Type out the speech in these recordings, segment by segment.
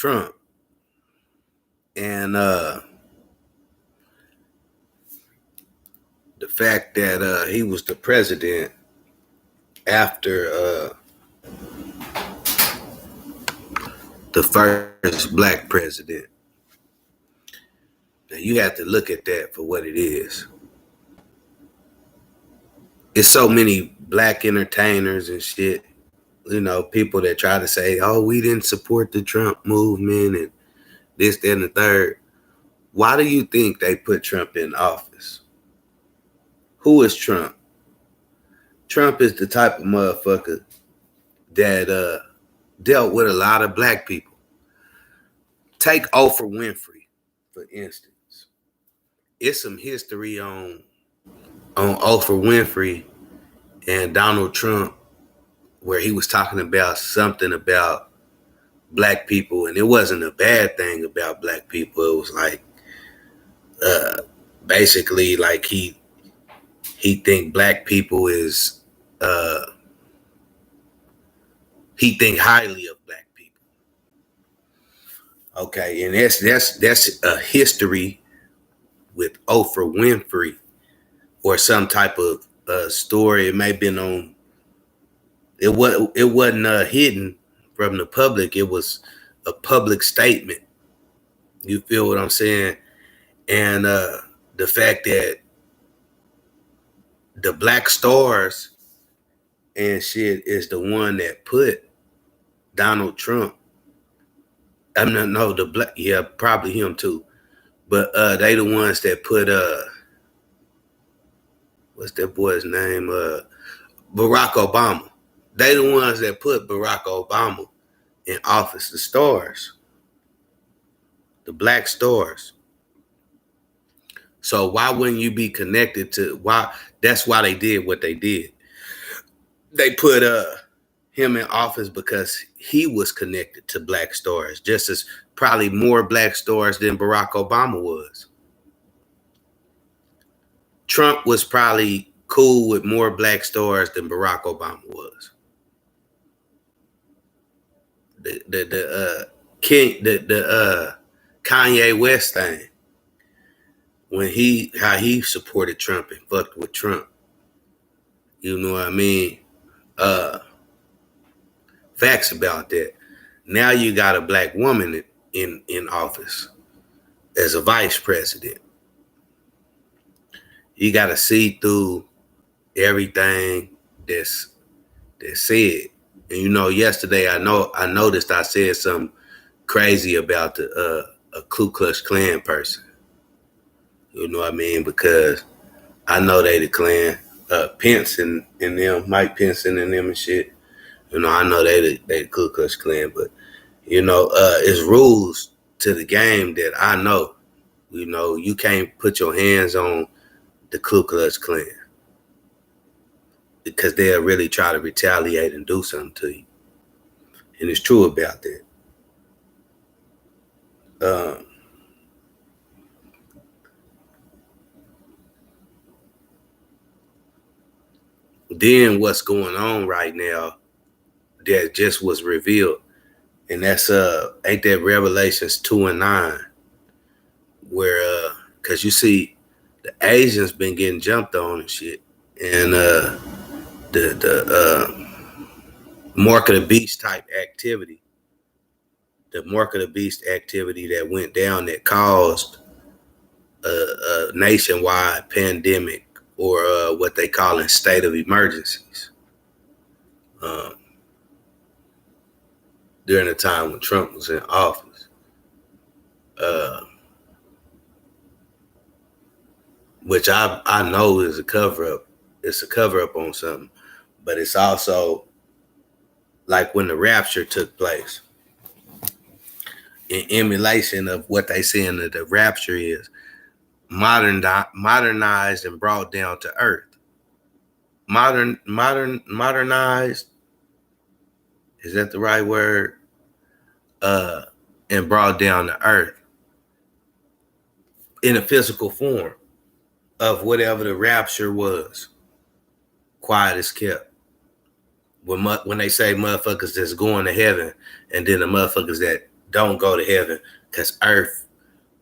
Trump. And the fact that he was the president after the first black president. Now you have to look at that for what it is. It's so many black entertainers and shit, people that try to say, oh, we didn't support the Trump movement and this, that, and the third. Why do you think they put Trump in office? Who is Trump? Trump is the type of motherfucker that dealt with a lot of black people. Take Oprah Winfrey, for instance. It's some history on Oprah Winfrey and Donald Trump where he was talking about something about black people, and it wasn't a bad thing about black people. It was like basically like he think black people is he think highly of black people. Okay, and that's a history with Oprah Winfrey or some type of story. It may have been on. It wasn't hidden from the public. It was a public statement. You feel what I'm saying? And the fact that the black stars and shit is the one that put Donald Trump. I mean, no, the black, yeah, probably him too. But they the ones that put what's that boy's name? Barack Obama. They the ones that put Barack Obama in office. The stars, the black stars. So why wouldn't you be connected to why? That's why they did what they did. They put him in office because he was connected to black stars, just as probably more black stars than Barack Obama was. Trump was probably cool with more black stars than Barack Obama was. The Kanye West thing, when how he supported Trump and fucked with Trump. You know what I mean? Facts about that. Now you got a black woman in office as a vice president. You got to see through everything that's said. And yesterday I noticed I said something crazy about a Ku Klux Klan person. You know what I mean? Because I know they the Klan. Pence and them, Mike Pence and them and shit. I know they the Ku Klux Klan, but it's rules to the game that I know. You can't put your hands on the Ku Klux Klan because they'll really try to retaliate and do something to you. And it's true about that. Then what's going on right now that just was revealed, and that's ain't that Revelations 2:9, where because you see the Asians been getting jumped on and shit, and the mark of the beast type activity, the mark of the beast activity that went down that caused a nationwide pandemic or what they call in state of emergencies during the time when Trump was in office. Which I know is a cover up. It's a cover up on something, but it's also like when the rapture took place. In emulation of what they saying that the rapture is modernized and brought down to earth. Modernized, is that the right word? And brought down to earth in a physical form of whatever the rapture was. Quiet as kept. When they say motherfuckers that's going to heaven, and then the motherfuckers that don't go to heaven because earth,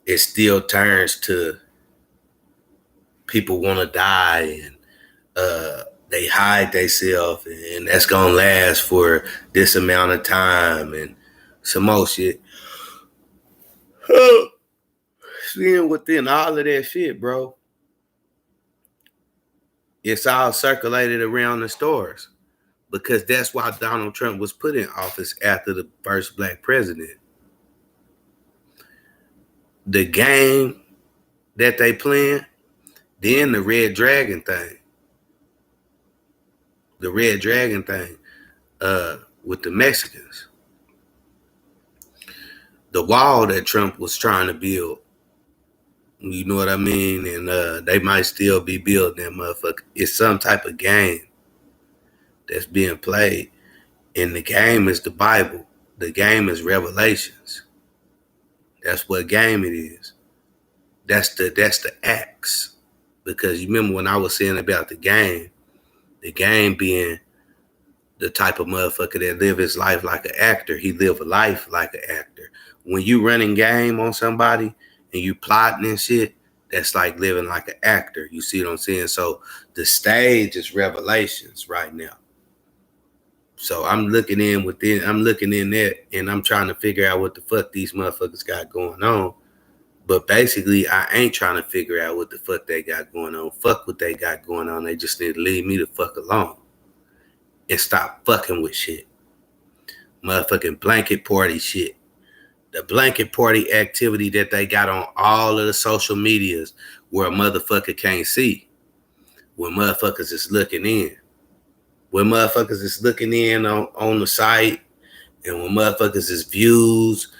it still turns to people want to die, and they hide themselves, and that's gonna last for this amount of time and some more shit. Seeing within all of that shit, bro, it's all circulated around the stores because that's why Donald Trump was put in office after the first black president. The game that they playing, then the Red Dragon thing. The Red Dragon thing with the Mexicans. The wall that Trump was trying to build. You know what I mean? And they might still be building that motherfucker. It's some type of game that's being played. And the game is the Bible. The game is Revelations. That's what game it is. That's the acts. Because you remember when I was saying about the game being the type of motherfucker that live his life like an actor. He live a life like an actor. When you running game on somebody and you plotting and shit, that's like living like an actor. You see what I'm saying? So the stage is Revelations right now. So I'm looking in that, and I'm trying to figure out what the fuck these motherfuckers got going on. But basically, I ain't trying to figure out what the fuck they got going on. Fuck what they got going on. They just need to leave me the fuck alone and stop fucking with shit. Motherfucking blanket party shit. The blanket party activity that they got on all of the social medias where a motherfucker can't see. When motherfuckers is looking in. When motherfuckers is looking in on the site, and when motherfuckers is views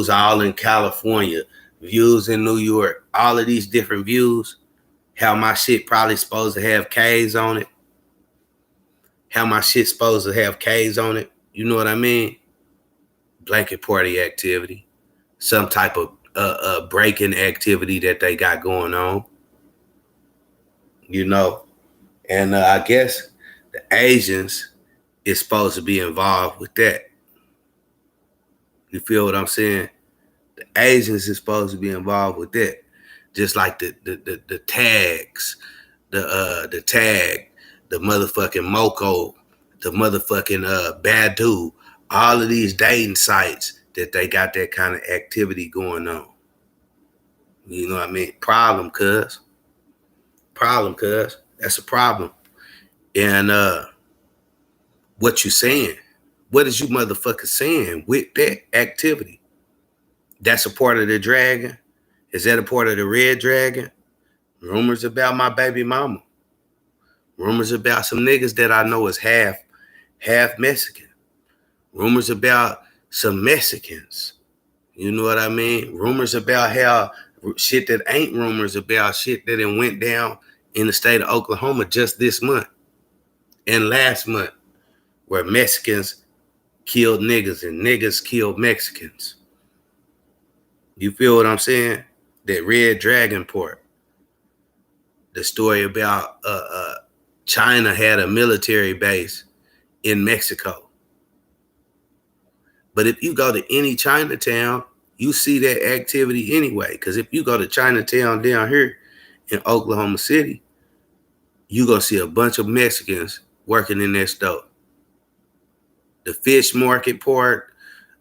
all in California, views in New York, all of these different views, how my shit probably supposed to have K's on it. How my shit supposed to have K's on it. You know what I mean? Blanket party activity. Some type of breaking activity that they got going on. You know? And I guess the Asians is supposed to be involved with that. You feel what I'm saying? The Asians is supposed to be involved with that. Just like the tags, the tag, the motherfucking Moco, the motherfucking Badu, all of these dating sites that they got that kind of activity going on. You know what I mean? Problem, cuz. That's a problem. And what you saying? What is you motherfucker saying with that activity? That's a part of the dragon? Is that a part of the red dragon? Rumors about my baby mama. Rumors about some niggas that I know is half Mexican. Rumors about some Mexicans. You know what I mean? Rumors about how shit that ain't rumors about shit that it went down in the state of Oklahoma just this month and last month, where Mexicans killed niggas and niggas killed Mexicans. You feel what I'm saying? That Red Dragon part. The story about China had a military base in Mexico. But if you go to any Chinatown, you see that activity anyway. Because if you go to Chinatown down here in Oklahoma City, you going to see a bunch of Mexicans working in that store. The fish market part,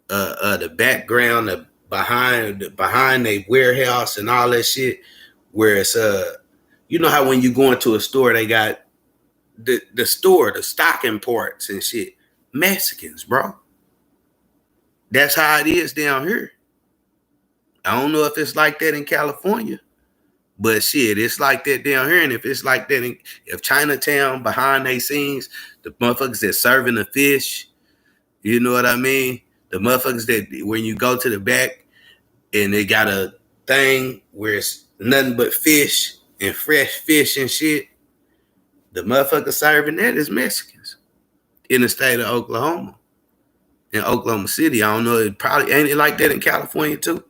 the background, the behind their warehouse and all that shit, where it's you know how when you go into a store, they got the store, the stocking parts and shit. Mexicans, bro. That's how it is down here. I don't know if it's like that in California, but shit, it's like that down here. And if it's like that if Chinatown behind they scenes, the motherfuckers that serving the fish, you know what I mean? The motherfuckers that when you go to the back and they got a thing where it's nothing but fish and fresh fish and shit, the motherfuckers serving that is Mexicans in the state of Oklahoma. In Oklahoma City, I don't know, it probably ain't it like that in California too.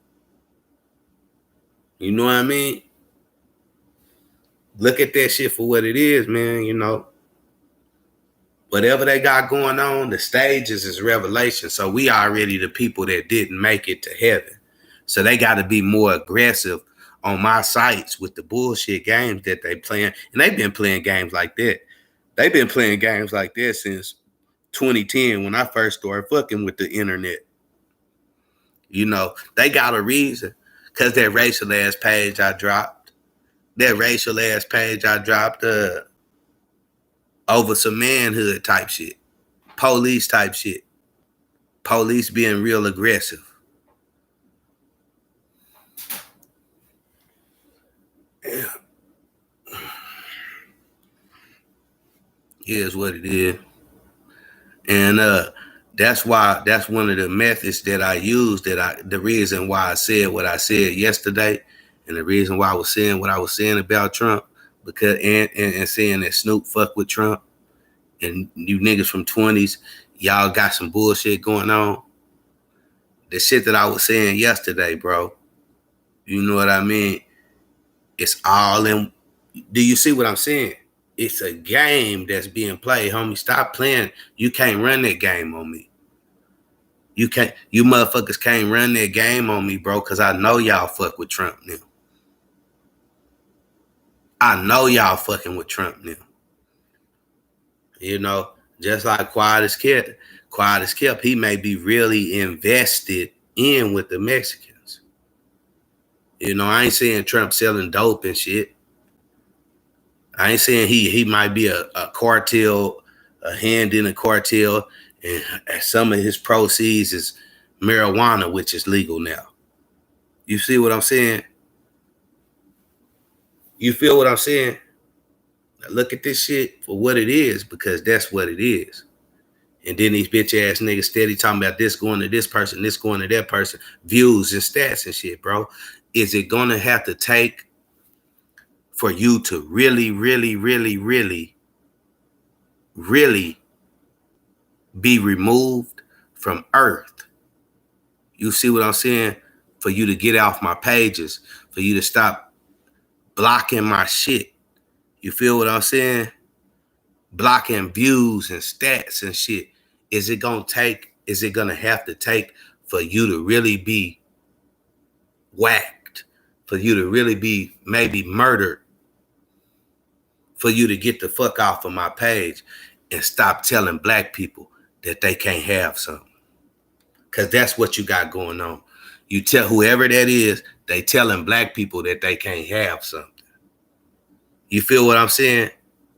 You know what I mean? Look at that shit for what it is, man, you know. Whatever they got going on, the stages is revelation. So we already the people that didn't make it to heaven. So they got to be more aggressive on my sites with the bullshit games that they playing. And they've been playing games like that. They've been playing games like that since 2010 when I first started fucking with the internet. You know, they got a reason. Because that racial ass page I dropped. Over some manhood type shit. Police type shit. Police being real aggressive. Yeah. Here's what it is. And that's one of the methods that I use, the reason why I said what I said yesterday, and the reason why I was saying what I was saying about Trump, because and saying that Snoop fuck with Trump, and you niggas from 20s, y'all got some bullshit going on. The shit that I was saying yesterday, bro, you know what I mean? It's all in. Do you see what I'm saying? It's a game that's being played, homie. Stop playing. You can't run that game on me. You motherfuckers can't run that game on me, bro, because I know y'all fuck with Trump now. I know y'all fucking with Trump now. You know, just like Quiet as Kept, he may be really invested in with the Mexicans. You know, I ain't saying Trump selling dope and shit. I ain't saying he might be a cartel, a hand in a cartel, and some of his proceeds is marijuana, which is legal now. You see what I'm saying? You feel what I'm saying? Now look at this shit for what it is, because that's what it is. And then these bitch ass niggas steady talking about this going to this person, this going to that person, views and stats and shit, bro. Is it gonna have to take for you to really, really, really, really, really be removed from Earth? You see what I'm saying? For you to get off my pages, for you to stop blocking my shit. You feel what I'm saying? Blocking views and stats and shit. Is it gonna have to take for you to really be whacked? For you to really be maybe murdered? For you to get the fuck off of my page and stop telling black people that they can't have something? Because that's what you got going on. You tell whoever that is, they telling black people that they can't have something. You feel what I'm saying?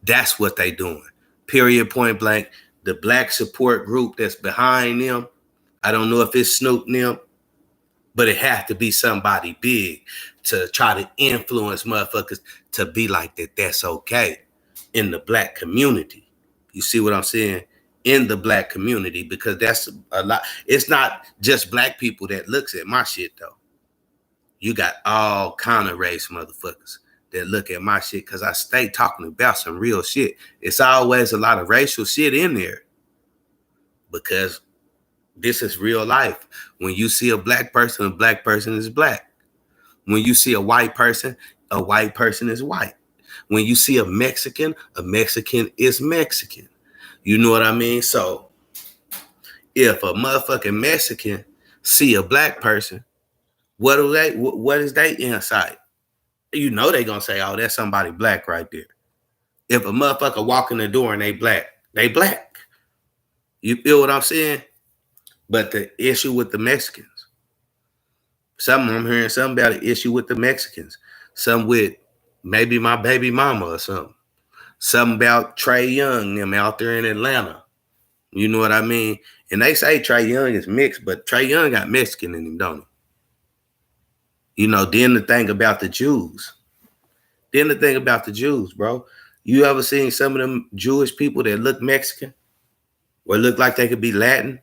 That's what they doing. Period, point blank. The black support group that's behind them, I don't know if it's Snoop and them, but it has to be somebody big to try to influence motherfuckers to be like that. That's okay in the black community. You see what I'm saying? In the black community, because that's a lot. It's not just black people that looks at my shit though. You got all kind of race motherfuckers that look at my shit, because I stay talking about some real shit. It's always a lot of racial shit in there, because this is real life. When you see a black person is black. When you see a white person is white. When you see a Mexican is Mexican. You know what I mean? So if a motherfucking Mexican see a black person, what is they insight? You know they gonna say, oh, that's somebody black right there. If a motherfucker walk in the door and they black, they black. You feel what I'm saying? But the issue with the Mexicans, I'm hearing something about an issue with the Mexicans. Some with maybe my baby mama or something. Something about Trae Young, them out there in Atlanta. You know what I mean? And they say Trae Young is mixed, but Trae Young got Mexican in him, don't he? You know, then the thing about the Jews. Bro. You ever seen some of them Jewish people that look Mexican or look like they could be Latin?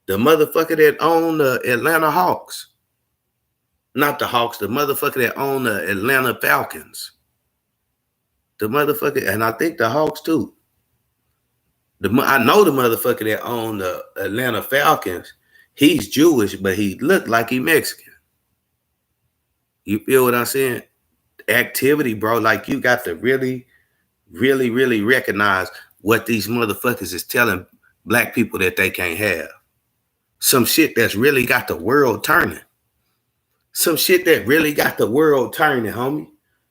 The motherfucker that owned the Atlanta Hawks. Not the Hawks, the motherfucker that owned the Atlanta Falcons. The motherfucker, and I think the Hawks too. I know the motherfucker that owned the Atlanta Falcons. He's Jewish, but he looked like he Mexican. You feel what I'm saying? Activity, bro. Like you got to really, really, really recognize what these motherfuckers is telling black people that they can't have. Some shit that's really got the world turning. Some shit that really got the world turning, homie.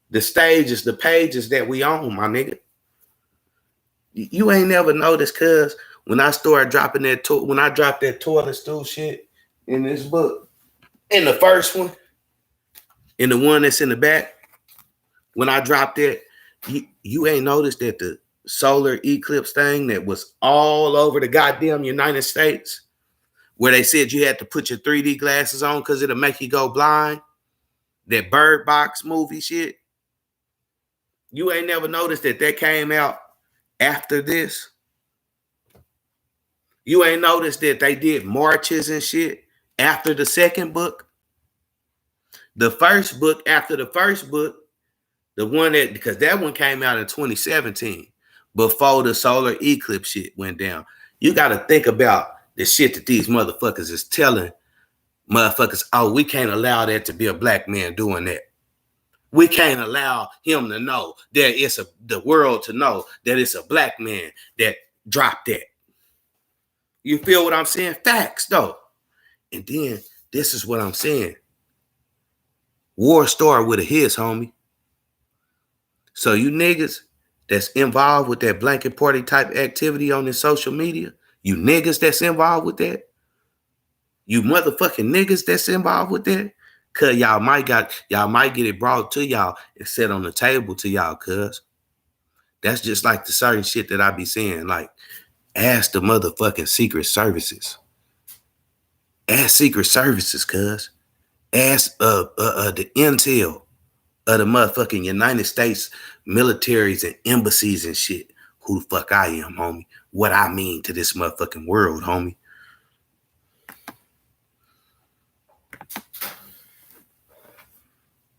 The stages, the pages that we own, my nigga. You ain't never noticed, cuz when I started dropping that when I dropped that toilet stool shit in this book, in the first one, in the one that's in the back, when I dropped that, you ain't noticed that the solar eclipse thing that was all over the goddamn United States, where they said you had to put your 3D glasses on because it'll make you go blind, that Bird Box movie shit. You ain't never noticed that came out after this. You ain't noticed that they did marches and shit after the second book. The first book, after the first book, the one that, because that one came out in 2017, before the solar eclipse shit went down. You got to think about the shit that these motherfuckers is telling motherfuckers. Oh, we can't allow that to be a black man doing that. We can't allow him to know that it's the world to know that it's a black man that dropped that. You feel what I'm saying? Facts, though. And then this is what I'm saying. War started with a hiss, homie. So you niggas that's involved with that blanket party type activity on this social media, you niggas that's involved with that, you motherfucking niggas that's involved with that, cause y'all might get it brought to y'all and set on the table to y'all, cuz. That's just like the certain shit that I be saying, like, ask the motherfucking secret services. Ask secret services, cuz. Ask the intel of the motherfucking United States militaries and embassies and shit. Who the fuck I am, homie. What I mean to this motherfucking world, homie.